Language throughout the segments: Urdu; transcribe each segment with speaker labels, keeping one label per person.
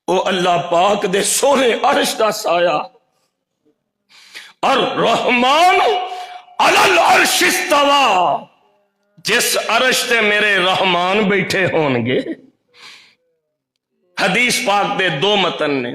Speaker 1: او اللہ پاک دے سونے عرش دا سایہ اور رحمان علی العرش استوا، جس عرش تے میرے رحمان بیٹھے ہون گے۔ حدیث پاک دے دو متن نے،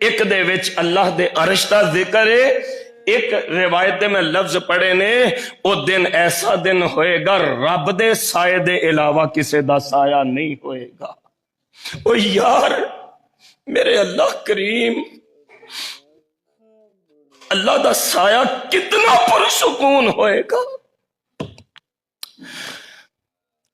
Speaker 1: ایک دے وچ اللہ دے عرش دا ذکر ہے، ایک روایت دے میں لفظ پڑھے نے او دن ایسا دن ہوئے گا رب دے سائے دے علاوہ کسے دا سایہ نہیں ہوئے گا۔ او یار میرے اللہ کریم، اللہ دا سایہ کتنا پرسکون ہوئے گا۔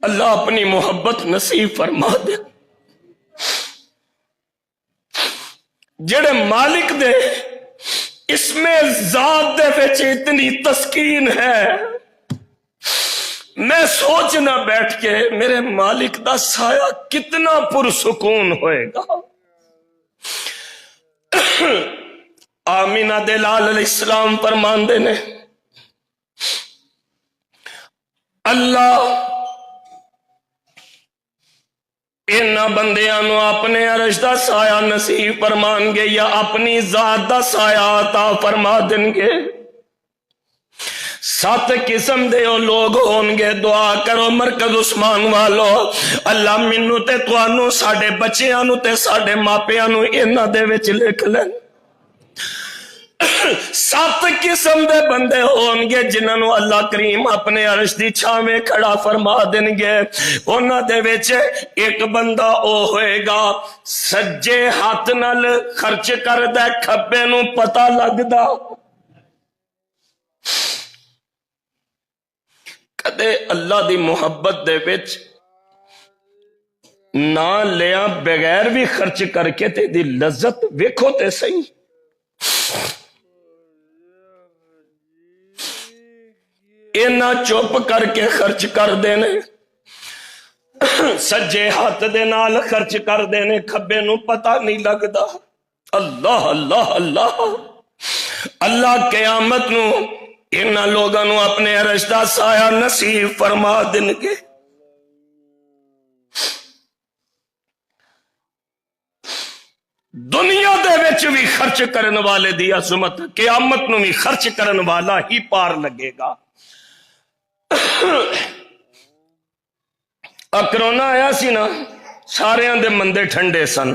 Speaker 1: اللہ اپنی محبت نصیب فرما دے۔ جڑے مالک دے اس میں ذات دے وچ اتنی تسکین ہے، میں سوچنا بیٹھ کے میرے مالک دا سایہ کتنا پرسکون ہوئے گا۔ آمینہ دے لال علیہ السلام فرماندے نے اللہ انہاں بندیاں نو اپنے عرش دا سایہ نصیب فرمان گے یا اپنی ذات دا سایہ عطا فرما دیں گے۔ 7 قسم دے او لوگ ہون گے، دعا کرو مرکز عثمان والو، اللہ منو تے توانو ساڑے بچیاں نو تے ساڑے ماپیاں نو انہاں دے وچ لکھ لیں۔ 7 قسم دے بندے ہون گے جنہاں نو اللہ کریم اپنے عرش دی چھاویں کھڑا فرما دیں گے۔ انہاں دے وچ ایک بندہ او ہوئے گا سجے ہاتھ نال خرچ کردا، کھبے نو پتہ لگدا۔ کدے اللہ دی محبت دے وچ نہ لیا بغیر بھی خرچ کر کے تے دی لذت ویکھو تے صحیح۔ اینا چپ کر کے خرچ کر دینے، سجے ہاتھ دے نال خرچ کر دینے، کھبے نو پتہ نہیں لگدا۔ اللہ اللہ اللہ اللہ قیامت نو اینا لوگاں نو اپنے عرش دا سایہ نصیب فرما دیں گے۔ دنیا دے وچ بھی خرچ کرن والے دی عظمت قیامت نو بھی خرچ کرن والا ہی پار لگے گا۔ کرونا آیا سی نا، سارے دے مندے ٹھنڈے سن،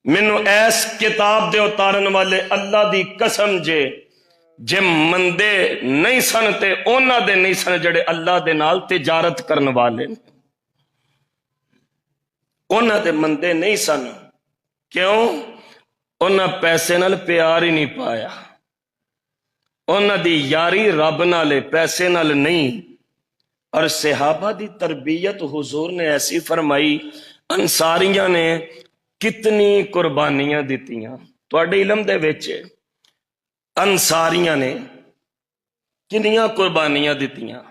Speaker 1: مینو ایس کتاب دے اتارن والے اللہ دی قسم جے مندے نہیں سن تے اونا دے نہیں سن جڑے اللہ دے نال تجارت کرن والے، اونا دے مندے نہیں سن۔ کیوں؟ اونا پیسے نال پیار ہی نہیں پایا، اونا دی یاری رب نالے پیسے نال نہیں۔ اور صحابہ دی تربیت حضور نے ایسی فرمائی، انصاریاں نے کتنی قربانیاں دیتیاں۔ تواڈے علم دے وچ انصاریاں نے کنیاں قربانیاں دیتیاں،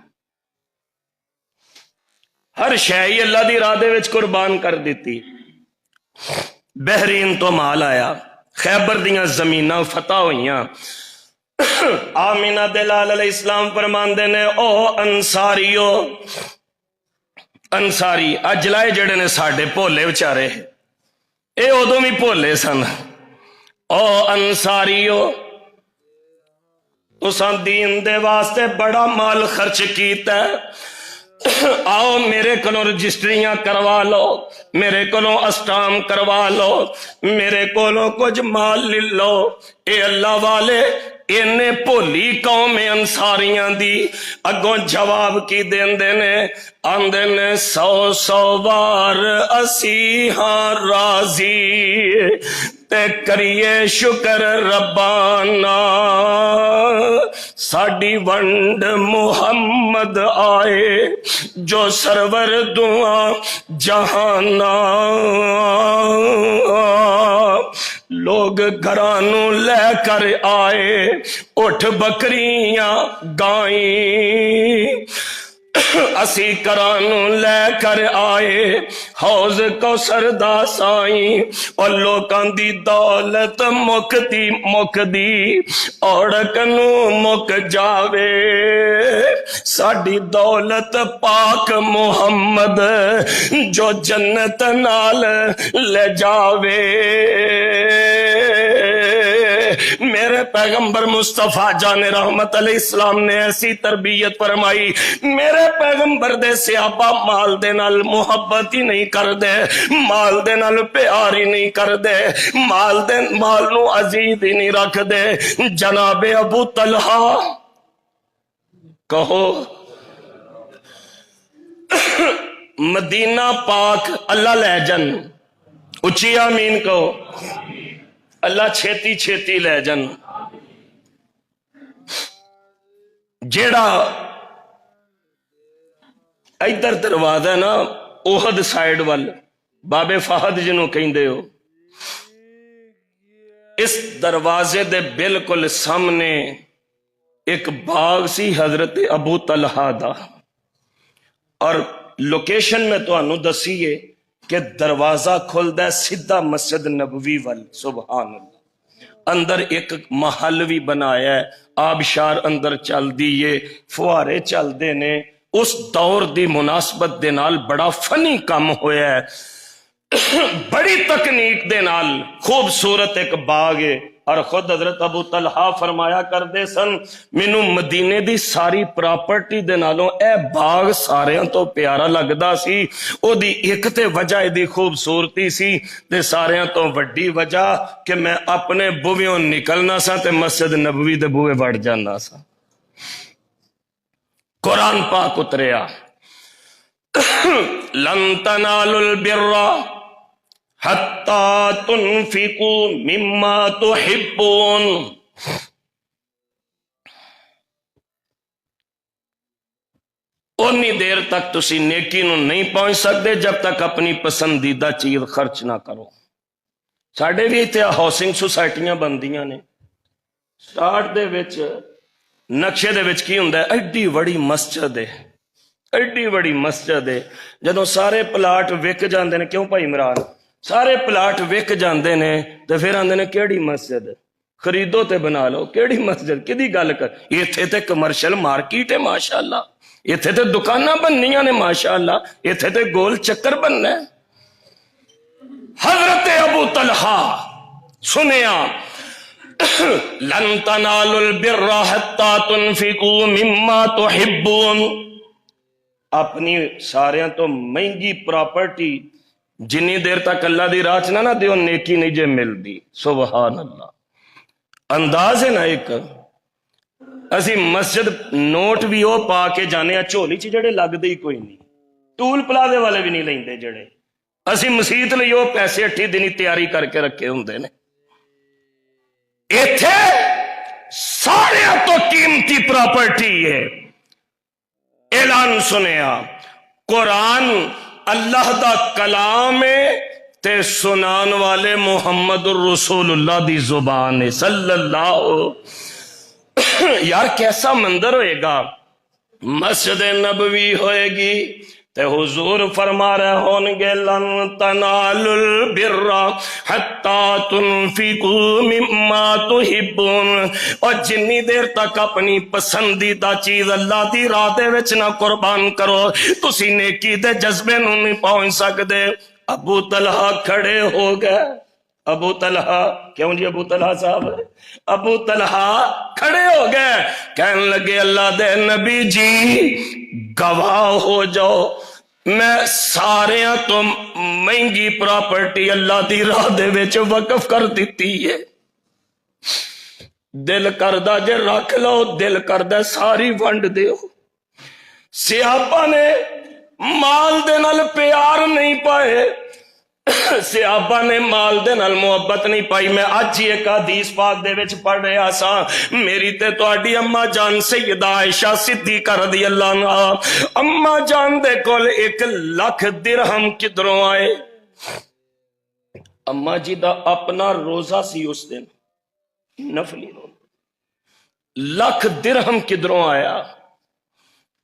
Speaker 1: ہر شے اللہ دی راہ دے وچ قربان کر دیتی۔ بحرین تو مال آیا، خیبر دیاں زمیناں فتح ہوئیاں۔ آمینہ دلال علیہ السلام فرماندے نے او انصاریو، انصاری اجلائے جڑے نے ساڑھے پولے بچارے، اے ادوں بھی پولے سن۔ او انصاریو اساں دین دے واسطے بڑا مال خرچ کیتا ہے، آؤ میرے کولوں رجسٹریاں کروا لو، میرے کولوں اسٹام کروا لو، میرے کولوں کچھ مال لے لو۔ اے اللہ والے اینے پولی قوم انصاریاں دی اگوں جواب کی دیندے نے، آندے نے 100 بار اسی ہاں راضی تے کریے شکر ربانا، ساڈی ونڈ محمد آئے جو سرور دعا جہانا۔ لوگ گھرانوں لے کر آئے اٹھ بکریاں گائیں، اسی کرانو لے کر آئے حوض کوثر دا سائیں اور لوکاں دی دولت مک دی اوڑک نو مک جاوے ساڈی دولت پاک محمد جو جنت نال لے جاوے میرے پیغمبر مصطفیٰ جان رحمت علیہ السلام نے ایسی تربیت فرمائی میرے پیغمبر دے صحابہ مال دے نال محبت ہی نہیں کر دے مال دے نال پیار ہی نہیں کر دے مال نو عزیز ہی نہیں رکھ دے جناب ابو طلحہ کہو مدینہ پاک اللہ لے جن اچھی آمین کہو اللہ چھیتی چھیتی لے جن جیڑا ادھر دروازہ ہے نا احد سائیڈ وال بابے فہد جنوں کہندے ہو اس دروازے دے بالکل سامنے ایک باغ سی حضرت ابو طلحہ دا اور لوکیشن میں تو انہوں دسیے کہ دروازہ کھل دے سیدھا مسجد نبوی وال سبحان اللہ اندر ایک محل بھی بنایا ہے آبشار اندر چل دیئے فوارے چل دینے اس دور دی مناسبت دے نال بڑا فنی کام ہویا ہے بڑی تکنیک دے نال خوبصورت ایک باغ ہے اور خود حضرت ابو طلحہ فرمایا کر دے سن مینو مدینے دی ساری پراپرٹی دے نالوں اے باغ ساریاں تو پیارا لگدا سی او دی ایک تے وجہ دی خوبصورتی سی تے ساریاں تو وڈی وجہ کہ میں اپنے بویوں نکلنا سا تے مسجد نبوی دے بوے وڑ جانا سا قرآن پاک اتریا لن تنالوا البر حتی تنفقوا مما تحبون انی دیر تک تسی نیکی نو نہیں پہنچ سکتے جب تک اپنی پسندیدہ چیز خرچ نہ کرو ساڑھے بھی اتنے ہاؤسنگ سوسائٹیاں بندیاں نے سٹارٹ دے وچ نقشے دے وچ کی ہوندا ہے ایڈی بڑی مسجد ہے ایڈی بڑی مسجد ہے جدوں سارے پلاٹ وک جاندے نے کیوں بھائی عمران سارے پلاٹ وک جاندے نے تے پھر آندے نے کیڑی مسجد خریدو تے بنا لو کیڑی مسجد کدی گل کر ایتھے تے کمرشل مارکیٹ ہے ماشاءاللہ ایتھے تے دکاناں بننیاں نے ماشاءاللہ ایتھے تے گول چکر بننا ہے حضرت ابو طلحہ سنیا لن تنالوا البر حتى تنفقوا مما تحبون اپنی ساریاں تو مہنگی پراپرٹی جنی دیر تک اللہ دی راہ چ نہ دیو نیکی نہیں جے ملدی سبحان اللہ انداز ہے نا ایک اسی مسجد نوٹ بھی وہ پا کے جانے جھولی چ جڑے لگدے ہی کوئی نہیں ٹول پلازے والے بھی نہیں لیندے جڑے اسی مسیت لئی وہ پیسے 8 دن تیاری کر کے رکھے ہوندے نے ایتھے سارے تو قیمتی پراپرٹی ہے اعلان سنیا قرآن اللہ دا کلام ہے تے سنان والے محمد الرسول اللہ دی زبان ہے صلی اللہ یار کیسا منظر ہوئے گا مسجد نبوی ہوئے گی تے حضور فرما رہے ہونگے لن تنالوا البر حتی تنفقوا مما تحبون اور جنی دیر تک اپنی پسندیدہ چیز اللہ دی راہ دے وچ نہ قربان کرو تسی نیکی دے جذبے نوں نہیں پہنچ سکدے ابو طلحہ کھڑے ہو گئے ابو طلحہ کیوں جی ابو طلحہ صاحب ابو طلحہ کھڑے ہو گئے کہنے لگے اللہ دے نبی جی گواہ ہو جاؤ میں سارے تو مہنگی پراپرٹی اللہ دی راہ دے وچ وقف کر دیتی ہے دل کردہ جے رکھ لو دل کردہ ساری ونڈ دیو صحابہ نے مال دے نال پیار نہیں پائے صحابہ نے مال دے نال محبت نہیں پائی میں آج ہی ایک حدیث پاک دے وچ پڑھ رہا سا میری تے تہاڈی اما جان سیدہ عائشہ صدیقہ رضی اللہ عنہا اما جان دے کول 1 لاکھ درہم کدھروں آئے اما جی دا اپنا روزہ سی اس دن نفلی روزہ 1 لاکھ درہم کدھروں آیا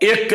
Speaker 1: 1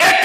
Speaker 1: 1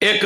Speaker 1: 1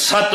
Speaker 1: 7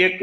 Speaker 1: 1।